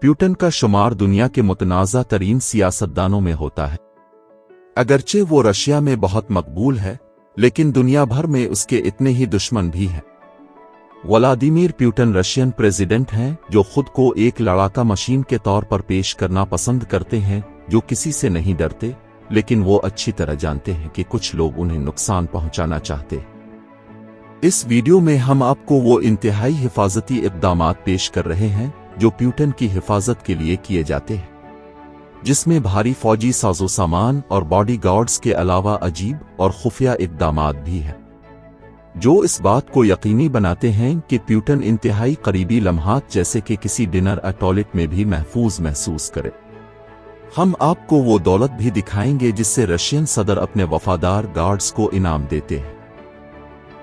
Putin का शुमार दुनिया के मुतनाज़ा तरीन सियासतदानों में होता है। अगरचे वो रशिया में बहुत मकबूल है, लेकिन दुनिया भर में उसके इतने ही दुश्मन भी हैं। व्लादिमीर प्यूटन रशियन प्रेसिडेंट हैं जो खुद को एक लड़ाका मशीन के तौर पर पेश करना पसंद करते हैं, जो किसी से नहीं डरते, लेकिन वो अच्छी तरह जानते हैं कि कुछ लोग उन्हें नुकसान पहुंचाना चाहते हैं। इस वीडियो में हम आपको वो इंतहाई हिफाजती इक़दामात पेश कर रहे हैं जो प्यूटन की हिफाजत के लिए किए जाते हैं, जिसमें भारी फौजी साजो सामान और बॉडी गार्ड्स के अलावा अजीब और खुफिया इक़दामात भी हैं, जो इस बात को यकीनी बनाते हैं कि प्यूटन इंतहाई करीबी लम्हात जैसे कि किसी डिनर या टॉयलेट में भी महफूज महसूस करे। हम आपको वो दौलत भी दिखाएंगे जिससे रशियन सदर अपने वफादार गार्ड्स को इनाम देते हैं।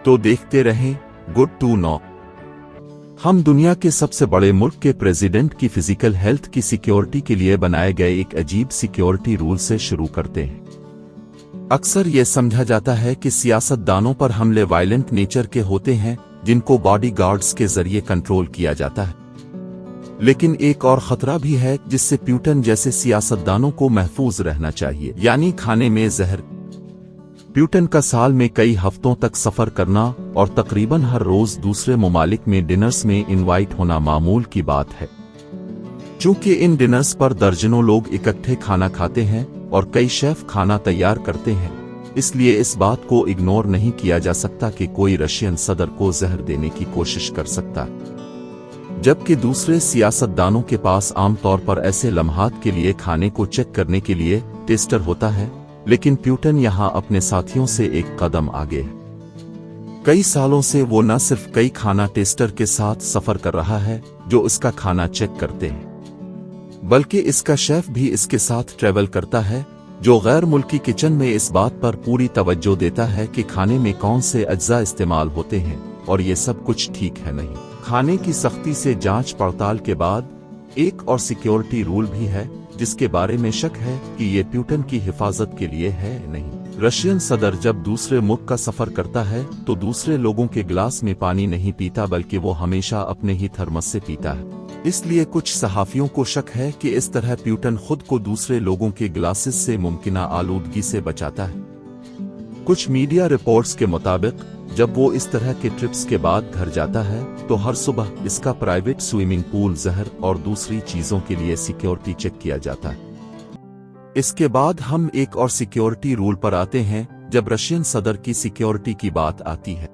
तो देखते रहें गुड टू नो। हम दुनिया के सबसे बड़े मुल्क के प्रेसिडेंट की फिजिकल हेल्थ की सिक्योरिटी के लिए बनाए गए एक अजीब सिक्योरिटी रूल से शुरू करते हैं। अक्सर यह समझा जाता है कि सियासतदानों पर हमले वायलेंट नेचर के होते हैं जिनको बॉडी गार्ड्स के जरिए कंट्रोल किया जाता है, लेकिन एक और खतरा भी है जिससे प्यूटन जैसे सियासतदानों को महफूज रहना चाहिए, यानी खाने में जहर। प्यूटन का साल में कई हफ्तों तक सफर करना और तकरीबन हर रोज दूसरे ममालिक में डिनर्स में इनवाइट होना मामूल की बात है। चूंकि इन डिनर्स पर दर्जनों लोग इकट्ठे खाना खाते हैं और कई शेफ खाना तैयार करते हैं, इसलिए इस बात को इग्नोर नहीं किया जा सकता कि कोई रशियन सदर को जहर देने की कोशिश कर सकता है, जबकि दूसरे सियासतदानों के पास आमतौर पर ऐसे लम्हात के लिए खाने को चेक करने के लिए टेस्टर होता है, लेकिन प्यूटन यहां अपने साथियों से एक कदम आगे है। कई सालों से वो न सिर्फ कई खाना टेस्टर के साथ सफर कर रहा है जो इसका खाना चेक करते हैं, बल्कि इसका शेफ भी इसके साथ ट्रैवल करता है, जो गैर मुल्की किचन में इस बात पर पूरी तवज्जो देता है कि खाने में कौन से अज्जा इस्तेमाल होते हैं और ये सब कुछ ठीक है नहीं। खाने की सख्ती से जांच पड़ताल के बाद एक और सिक्योरिटी रूल भी है जिसके बारे में शक है कि ये प्यूटन की हिफाजत के लिए है नहीं। रशियन सदर जब दूसरे मुल्क का सफर करता है तो दूसरे लोगों के गिलास में पानी नहीं पीता, बल्कि वो हमेशा अपने ही थर्मस से पीता है। इसलिए कुछ सहाफियों को शक है कि इस तरह प्यूटन खुद को दूसरे लोगों के गिलासेस से मुमकिना आलूदगी से बचाता है। कुछ मीडिया रिपोर्ट्स के मुताबिक जब वो इस तरह के ट्रिप्स के बाद घर जाता है तो हर सुबह इसका प्राइवेट स्विमिंग पूल, जहर और दूसरी चीजों के लिए सिक्योरिटी चेक किया जाता है। इसके बाद हम एक और सिक्योरिटी रूल पर आते हैं जब रशियन सदर की सिक्योरिटी की बात आती है।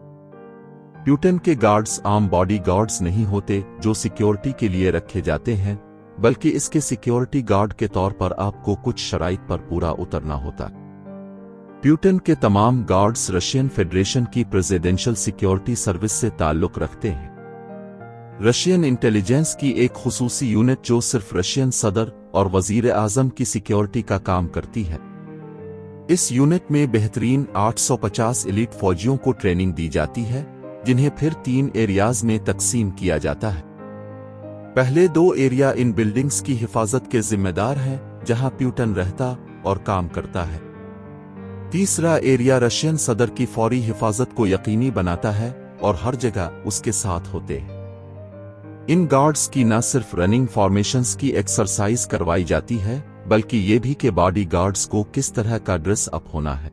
प्यूटन के गार्ड्स आम बॉडी गार्ड्स नहीं होते जो सिक्योरिटी के लिए रखे जाते हैं, बल्कि इसके सिक्योरिटी गार्ड के तौर पर आपको कुछ शराइत पर पूरा उतरना होता है। प्यूटन के तमाम गार्ड्स रशियन फेडरेशन की प्रेसिडेंशियल सिक्योरिटी सर्विस से ताल्लुक रखते हैं। रशियन इंटेलिजेंस की एक खुसूसी यूनिट जो सिर्फ रशियन सदर और वजीर आजम की सिक्योरिटी का काम करती है। इस यूनिट में बेहतरीन 850 एलीट फौजियों को ट्रेनिंग दी जाती है, जिन्हें फिर 3 एरियाज में तकसीम किया जाता है। पहले 2 एरिया इन बिल्डिंग्स की हिफाजत के जिम्मेदार हैं जहां प्यूटन रहता और काम करता है। तीसरा एरिया रशियन सदर की फौरी हिफाजत को यकीनी बनाता है और हर जगह उसके साथ होते हैं। इन गार्ड्स की न सिर्फ रनिंग फॉर्मेशंस की एक्सरसाइज करवाई जाती है, बल्कि ये भी कि बॉडी गार्ड्स को किस तरह का ड्रेस अप होना है।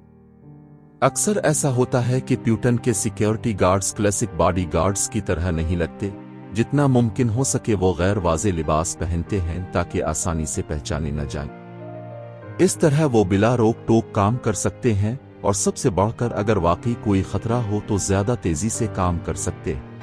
अक्सर ऐसा होता है कि प्यूटन के security guards classic body guards की तरह नहीं लगते। जितना मुमकिन हो सके वो गैर वाज़े लिबास पहनते हैं ताकि आसानी से पहचाने न जाएं। इस तरह वो बिला रोक टोक काम कर सकते हैं और सबसे बढ़कर अगर वाकई कोई खतरा हो तो ज्यादा तेजी से काम कर सकते हैं।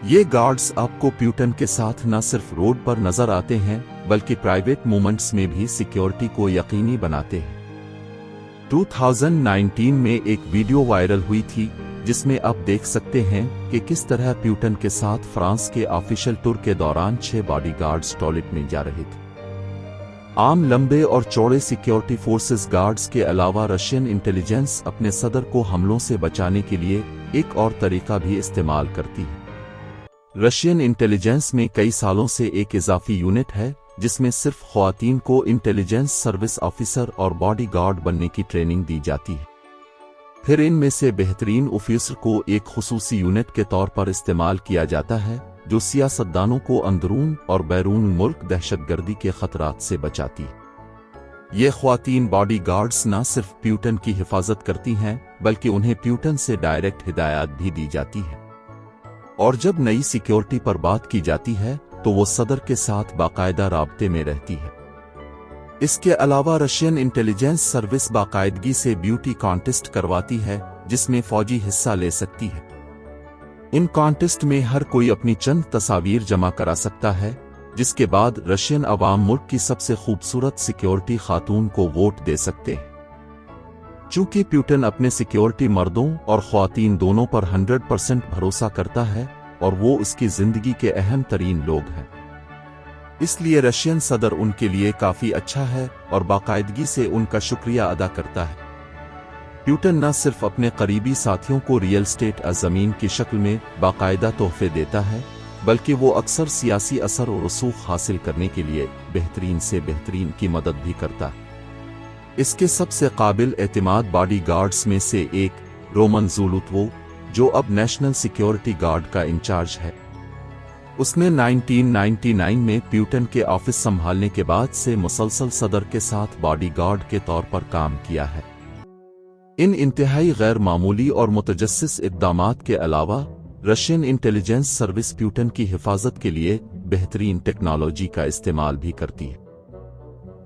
ये गार्ड्स आपको प्यूटन के साथ न सिर्फ रोड पर नजर आते हैं, बल्कि प्राइवेट मूवमेंट्स में भी सिक्योरिटी को यकीनी बनाते हैं। 2019 में एक वीडियो वायरल हुई थी जिसमें आप देख सकते हैं कि किस तरह प्यूटन के साथ फ्रांस के ऑफिशियल टूर के दौरान 6 बॉडीगार्ड्स टॉयलेट में जा रहे थे। आम लंबे और चौड़े सिक्योरिटी फोर्सेस गार्ड्स के अलावा रशियन इंटेलिजेंस अपने सदर को हमलों से बचाने के लिए एक और तरीका भी इस्तेमाल करती है। रशियन इंटेलिजेंस में कई सालों से एक इजाफी यूनिट है जिसमें सिर्फ ख्वातीन को इंटेलिजेंस सर्विस ऑफिसर और बॉडी गार्ड बनने की ट्रेनिंग दी जाती है। फिर इनमें से बेहतरीन ऑफिसर को एक खुसूसी यूनिट के तौर पर इस्तेमाल किया जाता है जो सियासतदानों को अंदरून और बैरून मुल्क दहशतगर्दी के खतरात से बचाती है। ये ख्वातीन बॉडी गार्ड्स न सिर्फ प्यूटन की हिफाजत करती हैं बल्कि उन्हें प्यूटन से डायरेक्ट हिदायत भी दी जाती है, और जब नई सिक्योरिटी पर बात की जाती है तो वो सदर के साथ बाकायदा राब्ते में रहती है। इसके अलावा रशियन इंटेलिजेंस सर्विस बाकायदगी से ब्यूटी कॉन्टेस्ट करवाती है जिसमें फौजी हिस्सा ले सकती है। इन कॉन्टेस्ट में हर कोई अपनी चंद तस्वीर जमा करा सकता है, जिसके बाद रशियन अवाम मुल्क की सबसे खूबसूरत सिक्योरिटी खातून को वोट दे सकते हैं। चूंकि प्यूटन अपने सिक्योरिटी मर्दों और ख्वातीन दोनों पर 100% भरोसा करता है और वो उसकी जिंदगी के अहम तरीन लोग हैं, इसलिए रशियन सदर उनके लिए काफी अच्छा है और बाकायदगी से उनका शुक्रिया अदा करता है। प्यूटन न सिर्फ अपने करीबी साथियों को रियल स्टेट ज़मीन की शक्ल में बाकायदा तोहफे देता है, बल्कि वो अक्सर सियासी असर और रसूख हासिल करने के लिए बेहतरीन से बेहतरीन की मदद भी करता है। इसके सबसे काबिल एतमाद बॉडी गार्ड्स में से एक रोमन ज़ुलुतवो, जो अब नेशनल सिक्योरिटी गार्ड का इंचार्ज है, उसने 1999 में प्यूटन के ऑफिस संभालने के बाद से मुसलसल सदर के साथ बॉडी गार्ड के तौर पर काम किया है। इन इंतहाई गैर मामूली और मुतजस्सिस इक़दामात के अलावा रशियन इंटेलिजेंस सर्विस प्यूटन की हिफाजत के लिए बेहतरीन टेक्नोलॉजी का इस्तेमाल भी करती है।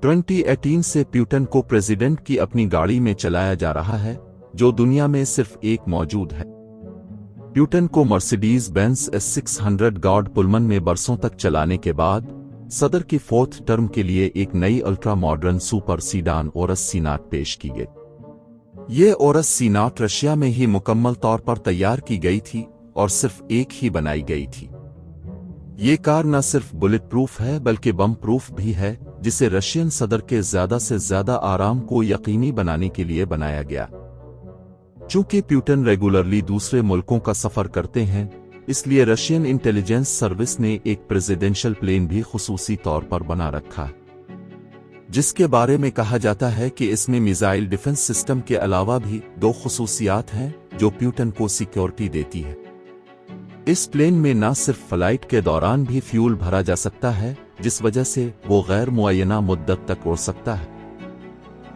2018 से प्यूटन को प्रेसिडेंट की अपनी गाड़ी में चलाया जा रहा है, जो दुनिया में सिर्फ एक मौजूद है। प्यूटन को मर्सिडीज बेंज S600 गॉड पुलमन में बरसों तक चलाने के बाद सदर की 4th टर्म के लिए एक नई ultra modern super sedan Aurus Senat पेश की गई। ये ओरस सीनाट रशिया में ही मुकम्मल तौर पर तैयार की गई थी और सिर्फ एक ही बनाई गई थी। ये कार न सिर्फ बुलेट प्रूफ है बल्कि बम प्रूफ भी है, जिसे रशियन सदर के ज्यादा से ज्यादा आराम को यकीनी बनाने के लिए बनाया गया। चूंकि प्यूटन रेगुलरली दूसरे मुल्कों का सफर करते हैं, इसलिए रशियन इंटेलिजेंस सर्विस ने एक प्रेसिडेंशियल प्लेन भी खुसूसी तौर पर बना रखा है, जिसके बारे में कहा जाता है कि इसमें मिसाइल डिफेंस सिस्टम के अलावा भी 2 खुसूसियात हैं जो प्यूटन को सिक्योरिटी देती है। इस प्लेन में न सिर्फ फ्लाइट के दौरान भी फ्यूल भरा जा सकता है, जिस वजह से वो गैर मुअय्यना मुद्दत तक उड़ सकता है।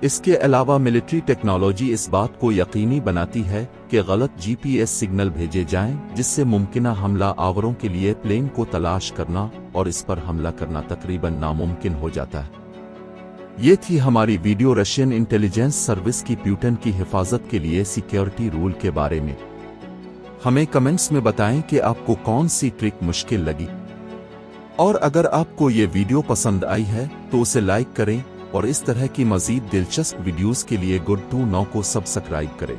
इसके अलावा मिलिट्री टेक्नोलॉजी इस बात को यकीनी बनाती है कि गलत GPS सिग्नल भेजे जाएं, जिससे मुमकिना हमला आवरों के लिए प्लेन को तलाश करना और इस पर हमला करना तकरीबन नामुमकिन हो जाता है। ये थी हमारी वीडियो रशियन इंटेलिजेंस सर्विस की प्यूटन की हिफाजत के लिए सिक्योरिटी रूल के बारे में। हमें कमेंट्स में बताएं कि आपको कौन सी ट्रिक मुश्किल लगी, और अगर आपको ये वीडियो पसंद आई है तो उसे लाइक करें और इस तरह की मज़ीद दिलचस्प वीडियोस के लिए गुड टू नो को सब्सक्राइब करें।